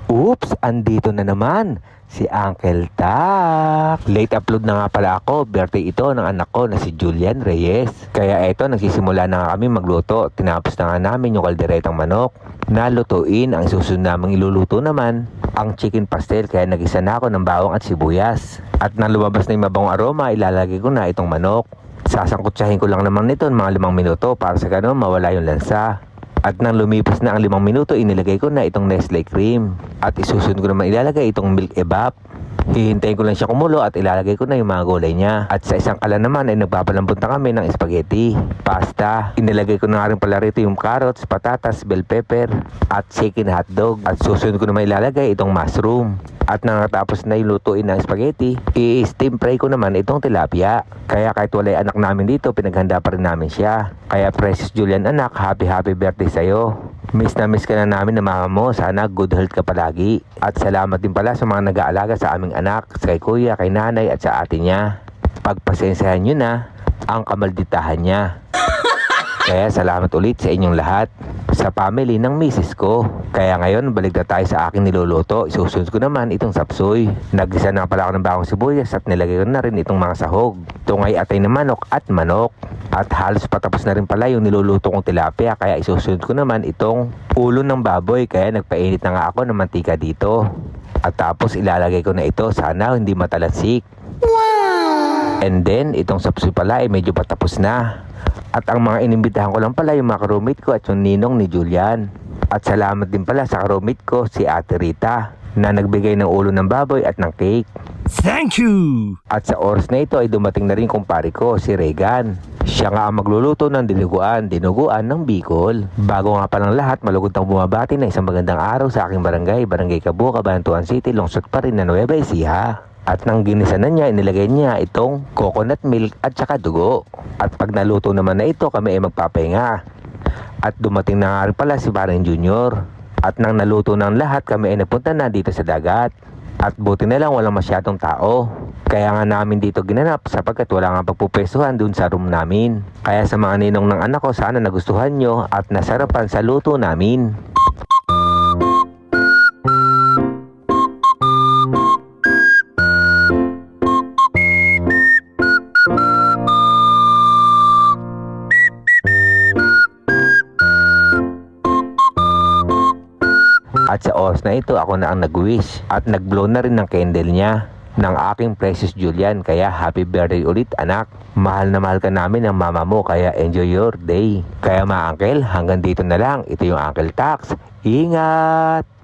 Oops, andito na naman si Uncle Tak. Late upload na nga pala ako. Birthday ito ng anak ko na si Julian Reyes. Kaya eto, nagsisimula na nga kami magluto. Tinapos na nga namin yung kalderetang manok. Nalutuin, ang susunod namang iluluto naman ang chicken pastel. Kaya nagisa na ako ng bawang at sibuyas. At nang lumabas na yung mabangong aroma, ilalagay ko na itong manok. Sasangkutsahin ko lang naman nito mga 5 minuto para sa ganun mawala yung lansa. At nang lumipas na ang 5 minuto, inilagay ko na itong Nestle cream. At isusunod ko naman ilalagay itong milk evap. Hihintayin ko lang siya kumulo at ilalagay ko na yung mga gulay niya. At sa isang kalan naman ay nagpapalambot na kami ng spaghetti, pasta. Inilagay ko na nga rin pala rito yung carrots, patatas, bell pepper, at chicken hotdog. At susunod ko naman ilalagay itong mushroom. At nang natapos na ilutuin ng spaghetti, i-steam fry ko naman itong tilapia. Kaya kahit walay anak namin dito, pinaghanda pa rin namin siya. Kaya Precious Julian anak, happy birthday sa'yo. Miss na miss ka na namin na mama mo. Sana good health ka palagi. At salamat din pala sa mga nag-aalaga sa aming anak, sa kay kuya, kay nanay at sa ate niya. Pagpasensyahan nyo na ang kamalditahan niya. Kaya salamat ulit sa inyong lahat, sa family ng misis ko. Kaya ngayon, balik na tayo sa aking niluluto. Isusunod ko naman itong sapsoy. Nagisa na pala ako ng bawang sibuyas at nilagay ko na rin itong mga sahog, tungay atay na manok at manok. At halos patapos na rin pala yung niluluto kong tilapia. Kaya isusunod ko naman itong ulo ng baboy. Kaya nagpainit na nga ako ng mantika dito. At tapos ilalagay ko na ito, sana hindi matalasik. And then, itong sapsoy pala ay medyo patapos na. At ang mga inimbitahan ko lang pala yung mga roommate ko at yung ninong ni Julian. At salamat din pala sa roommate ko, si Ate Rita, na nagbigay ng ulo ng baboy at ng cake. Thank you! At sa oras na ito ay dumating na rin kumpare ko, si Regan. Siya nga ang magluluto ng dinuguan ng Bicol. Bago nga palang lahat, malugod ang bumabati na isang magandang araw sa aking Barangay Cabu, Cabanatuan City, lungsod pa rin na Nueva Ecija. At nang ginisa na niya, inilagay niya itong coconut milk at saka dugo. At pag naluto naman na ito, kami ay magpapahinga. At dumating na nga rin pala si Barang Junior. At nang naluto ng lahat, kami ay nagpunta na dito sa dagat. At buti na lang walang masyadong tao. Kaya nga namin dito ginanap sapagkat wala nga pagpupesuhan dun sa room namin. Kaya sa mga ninong ng anak ko, sana nagustuhan nyo at nasarapan sa luto namin. At sa oras na ito, ako na ang nag-wish at nag-blow na rin ng candle niya ng aking Precious Julian. Kaya happy birthday ulit anak. Mahal na mahal ka namin ng mama mo, kaya enjoy your day. Kaya mga uncle, hanggang dito na lang. Ito yung Uncle Tax. Ingat!